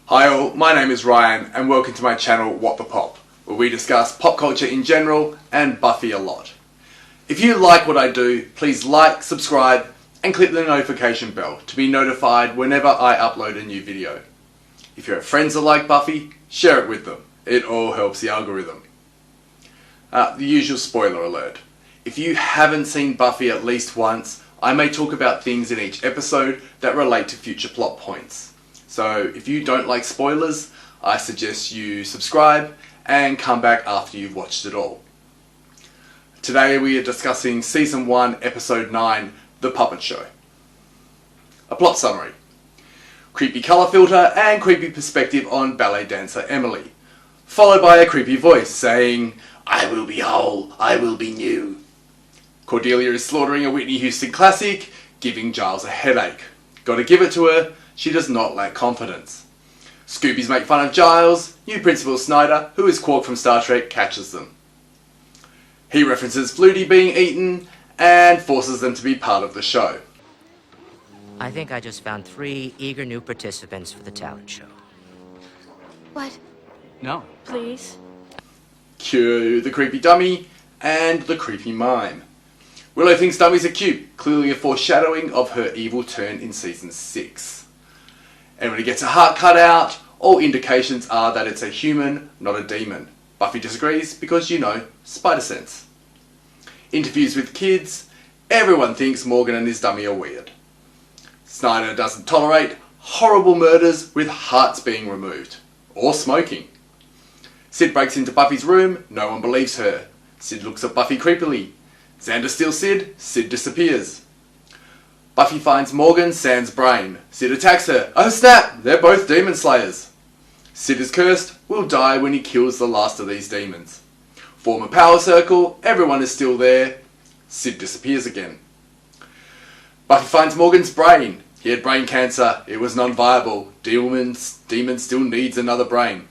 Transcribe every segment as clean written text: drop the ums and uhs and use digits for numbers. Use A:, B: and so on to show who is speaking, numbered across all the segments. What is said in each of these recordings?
A: Hi all, my name is Ryan and welcome to my channel What the Pop, where we discuss pop culture in general and Buffy a lot. If you like what I do, please like, subscribe and click the notification bell to be notified whenever I upload a new video. If you have friends that like Buffy, share it with them. It all helps the algorithm. The usual spoiler alert. If you haven't seen Buffy at least once, I may talk about things in each episode that relate to future plot points. So if you don't like spoilers, I suggest you subscribe and come back after you've watched it all. Today we are discussing Season 1, Episode 9, The Puppet Show. A plot summary. Creepy colour filter and creepy perspective on ballet dancer Emily, followed by a creepy voice saying, "I will be whole, I will be new." Cordelia is slaughtering a Whitney Houston classic, giving Giles a headache. Gotta give it to her, she does not lack confidence. Scoobies make fun of Giles, new Principal Snyder, who is Quark from Star Trek, catches them. He references Flutie being eaten and forces them to be part of the show.
B: I think I just found 3 eager new participants for the talent show.
C: What?
D: No.
C: Please?
A: Cue the creepy dummy and the creepy mime. Willow thinks dummies are cute, clearly a foreshadowing of her evil turn in Season 6. Emily gets her heart cut out, all indications are that it's a human, not a demon. Buffy disagrees because, you know, spider sense. Interviews with kids, everyone thinks Morgan and his dummy are weird. Snyder doesn't tolerate horrible murders with hearts being removed, or smoking. Sid breaks into Buffy's room, no one believes her. Sid looks at Buffy creepily. Xander steals Sid, Sid disappears. Buffy finds Morgan, Sand's brain. Sid attacks her. Oh snap, they're both demon slayers. Sid is cursed, will die when he kills the last of these demons. Form a power circle, everyone is still there. Sid disappears again. Buffy finds Morgan's brain. He had brain cancer, it was non-viable. Demon still needs another brain.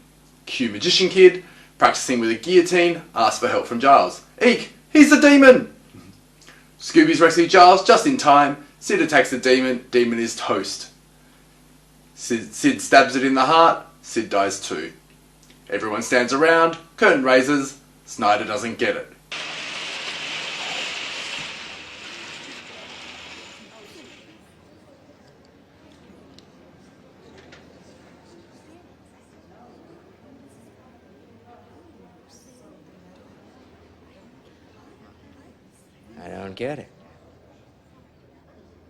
A: Cue Magician Kid, practicing with a guillotine, asks for help from Giles. Eek, he's the demon! Scoobies rescue Giles just in time. Sid attacks the demon, demon is toast. Sid stabs it in the heart, Sid dies too. Everyone stands around, curtain raises, Snyder doesn't get it.
B: I don't get it.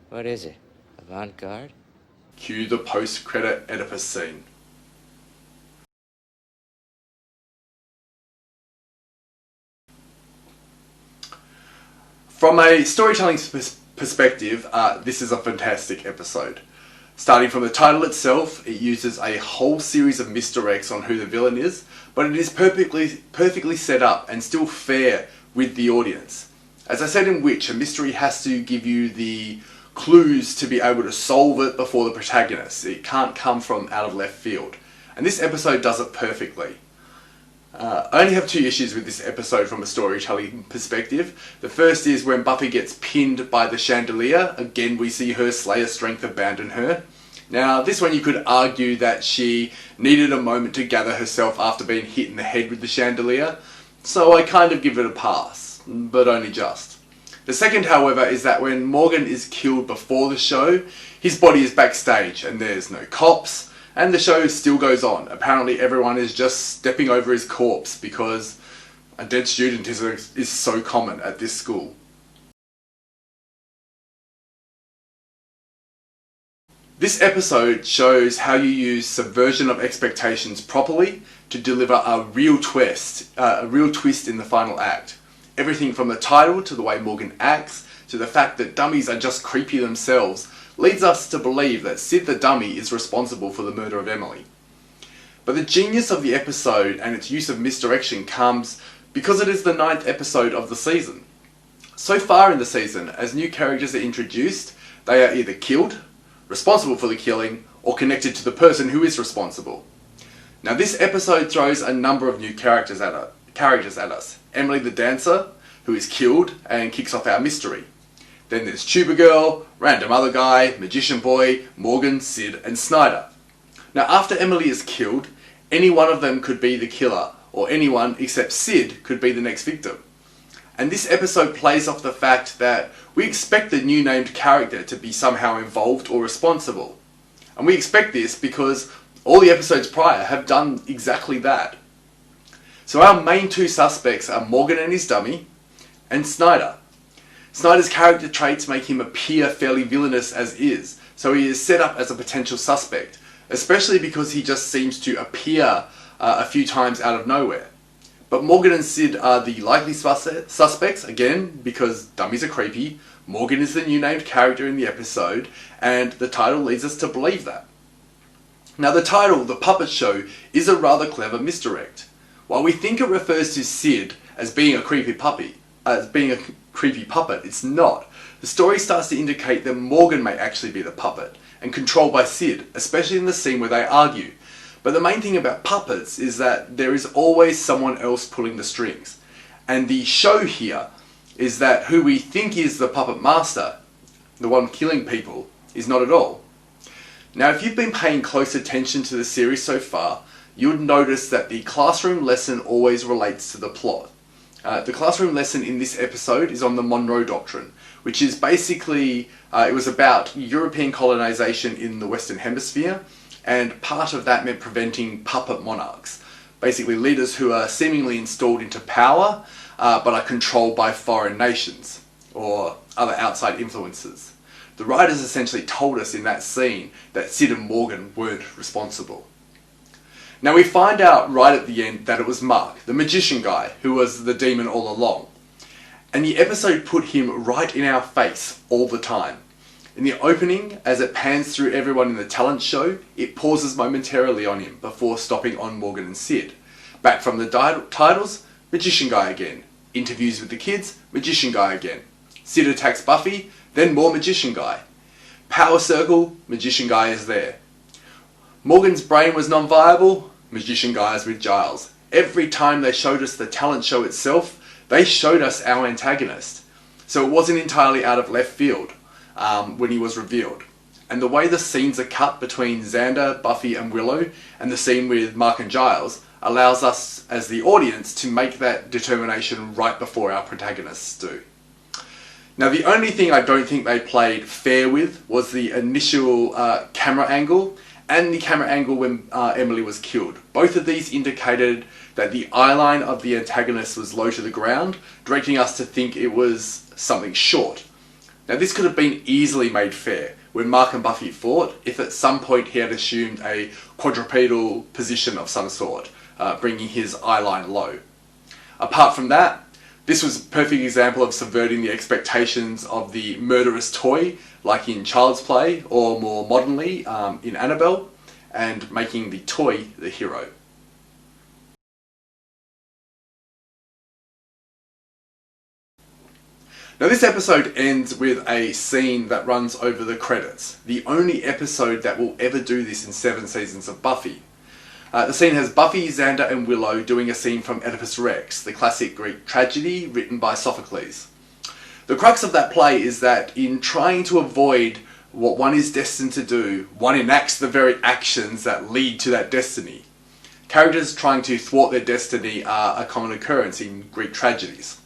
B: What is it? Avant-garde?
A: Cue the post-credit Oedipus scene. From a storytelling perspective, this is a fantastic episode. Starting from the title itself, it uses a whole series of misdirects on who the villain is, but it is perfectly set up and still fair with the audience. As I said in Witch, a mystery has to give you the clues to be able to solve it before the protagonist. It can't come from out of left field. And this episode does it perfectly. I only have 2 issues with this episode from a storytelling perspective. The first is when Buffy gets pinned by the chandelier. Again, we see her Slayer strength abandon her. Now, this one you could argue that she needed a moment to gather herself after being hit in the head with the chandelier. So I kind of give it a pass, but only just. The second, however, is that when Morgan is killed before the show, his body is backstage and there's no cops, and the show still goes on. Apparently everyone is just stepping over his corpse because a dead student is so common at this school. This episode shows how you use Subversion of Expectations properly to deliver a real twist in the final act. Everything from the title to the way Morgan acts to the fact that dummies are just creepy themselves leads us to believe that Sid the dummy is responsible for the murder of Emily. But the genius of the episode and its use of misdirection comes because it is the 9th episode of the season. So far in the season, as new characters are introduced, they are either killed, responsible for the killing, or connected to the person who is responsible. Now this episode throws a number of new characters at us. Emily the dancer, who is killed and kicks off our mystery. Then there's Tuba Girl, random other guy, Magician Boy, Morgan, Sid and Snyder. Now, after Emily is killed, any one of them could be the killer, or anyone except Sid could be the next victim. And this episode plays off the fact that we expect the new named character to be somehow involved or responsible. And we expect this because all the episodes prior have done exactly that. So our main two suspects are Morgan and his dummy, and Snyder. Snyder's character traits make him appear fairly villainous as is, so he is set up as a potential suspect, especially because he just seems to appear a few times out of nowhere. But Morgan and Sid are the likely suspects, again, because dummies are creepy. Morgan is the new named character in the episode, and the title leads us to believe that. Now the title, The Puppet Show, is a rather clever misdirect. While we think it refers to Sid as being a creepy puppet, it's not. The story starts to indicate that Morgan may actually be the puppet, and controlled by Sid, especially in the scene where they argue. But the main thing about puppets is that there is always someone else pulling the strings. And the show here is that who we think is the puppet master, the one killing people, is not at all. Now, if you've been paying close attention to the series so far, you would notice that the classroom lesson always relates to the plot. The classroom lesson in this episode is on the Monroe Doctrine, which is basically, it was about European colonization in the Western Hemisphere, and part of that meant preventing puppet monarchs, basically leaders who are seemingly installed into power, but are controlled by foreign nations or other outside influences. The writers essentially told us in that scene that Sid and Morgan weren't responsible. Now we find out right at the end that it was Mark, the magician guy, who was the demon all along. And the episode put him right in our face all the time. In the opening, as it pans through everyone in the talent show, it pauses momentarily on him before stopping on Morgan and Sid. Back from the titles, magician guy again. Interviews with the kids, magician guy again. Sid attacks Buffy, then more magician guy. Power circle, magician guy is there. Morgan's brain was non-viable, magician guy is with Giles. Every time they showed us the talent show itself, they showed us our antagonist. So it wasn't entirely out of left field when he was revealed. And the way the scenes are cut between Xander, Buffy and Willow, and the scene with Mark and Giles, allows us as the audience to make that determination right before our protagonists do. Now the only thing I don't think they played fair with was the initial camera angle and the camera angle when Emily was killed. Both of these indicated that the eyeline of the antagonist was low to the ground, directing us to think it was something short. Now this could have been easily made fair when Mark and Buffy fought if at some point he had assumed a quadrupedal position of some sort, bringing his eyeline low. Apart from that, this was a perfect example of subverting the expectations of the murderous toy, like in Child's Play, or more modernly in Annabelle, and making the toy the hero. Now this episode ends with a scene that runs over the credits, the only episode that will ever do this in 7 seasons of Buffy. The scene has Buffy, Xander and Willow doing a scene from Oedipus Rex, the classic Greek tragedy written by Sophocles. The crux of that play is that in trying to avoid what one is destined to do, one enacts the very actions that lead to that destiny. Characters trying to thwart their destiny are a common occurrence in Greek tragedies.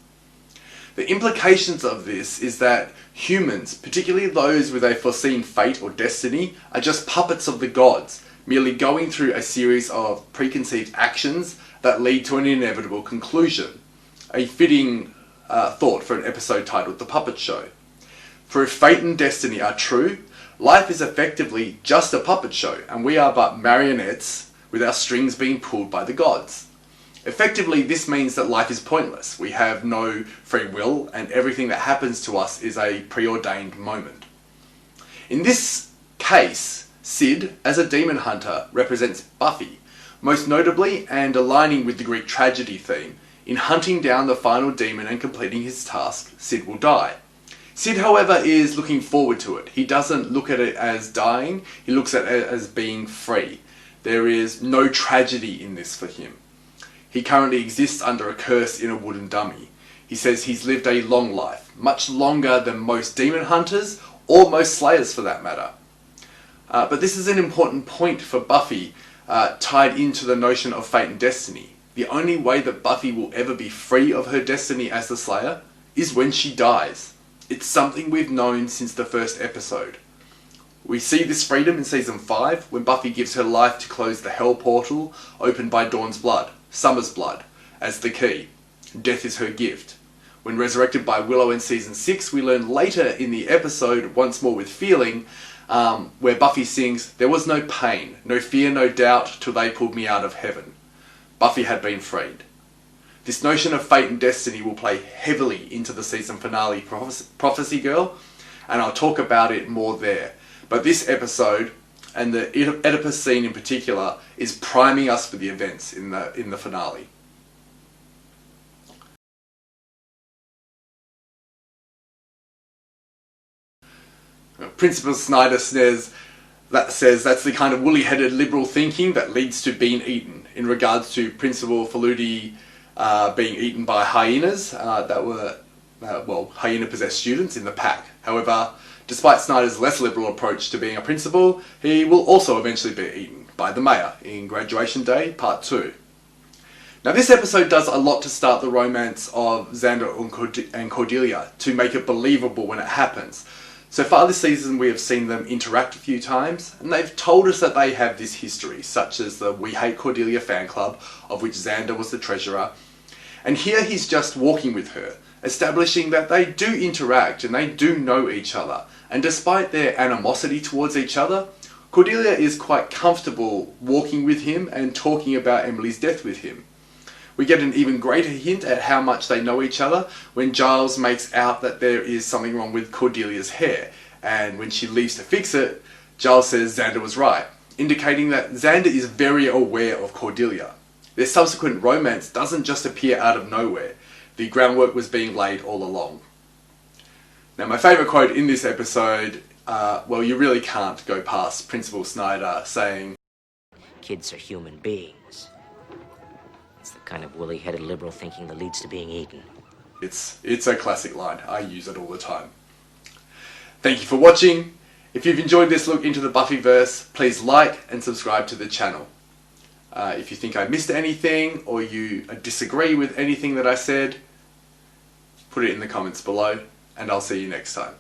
A: The implications of this is that humans, particularly those with a foreseen fate or destiny, are just puppets of the gods, merely going through a series of preconceived actions that lead to an inevitable conclusion. A fitting thought for an episode titled The Puppet Show. For if fate and destiny are true, life is effectively just a puppet show, and we are but marionettes with our strings being pulled by the gods. Effectively, this means that life is pointless. We have no free will, and everything that happens to us is a preordained moment. In this case, Sid, as a demon hunter, represents Buffy, most notably, and aligning with the Greek tragedy theme, in hunting down the final demon and completing his task, Sid will die. Sid, however, is looking forward to it. He doesn't look at it as dying, he looks at it as being free. There is no tragedy in this for him. He currently exists under a curse in a wooden dummy. He says he's lived a long life, much longer than most demon hunters, or most slayers for that matter. But this is an important point for Buffy, tied into the notion of fate and destiny. The only way that Buffy will ever be free of her destiny as the Slayer is when she dies. It's something we've known since the first episode. We see this freedom in season 5 when Buffy gives her life to close the hell portal opened by Dawn's blood, Summer's blood, as the key. Death is her gift. When resurrected by Willow in season 6, we learn later in the episode, Once More with Feeling, where Buffy sings, "There was no pain, no fear, no doubt, till they pulled me out of heaven." Buffy had been freed. This notion of fate and destiny will play heavily into the season finale Prophecy Girl, and I'll talk about it more there. But this episode, and the Oedipus scene in particular, is priming us for the events in the finale. Principal Snyder says that's the kind of woolly-headed liberal thinking that leads to being eaten, in regards to Principal Faludi being eaten by hyenas that were, hyena-possessed students in the pack. However, despite Snyder's less liberal approach to being a principal, he will also eventually be eaten by the mayor in Graduation Day, Part 2. Now this episode does a lot to start the romance of Xander and Cordelia, to make it believable when it happens. So far this season we have seen them interact a few times, and they've told us that they have this history, such as the We Hate Cordelia fan club, of which Xander was the treasurer. And here he's just walking with her, establishing that they do interact and they do know each other. And despite their animosity towards each other, Cordelia is quite comfortable walking with him and talking about Emily's death with him. We get an even greater hint at how much they know each other when Giles makes out that there is something wrong with Cordelia's hair, and when she leaves to fix it, Giles says Xander was right, indicating that Xander is very aware of Cordelia. Their subsequent romance doesn't just appear out of nowhere. The groundwork was being laid all along. Now my favourite quote in this episode, you really can't go past Principal Snyder saying,
B: "Kids are human beings." It's the kind of woolly-headed liberal thinking that leads to being eaten.
A: It's a classic line. I use it all the time. Thank you for watching. If you've enjoyed this look into the Buffyverse, please like and subscribe to the channel. If you think I missed anything, or you disagree with anything that I said, put it in the comments below, and I'll see you next time.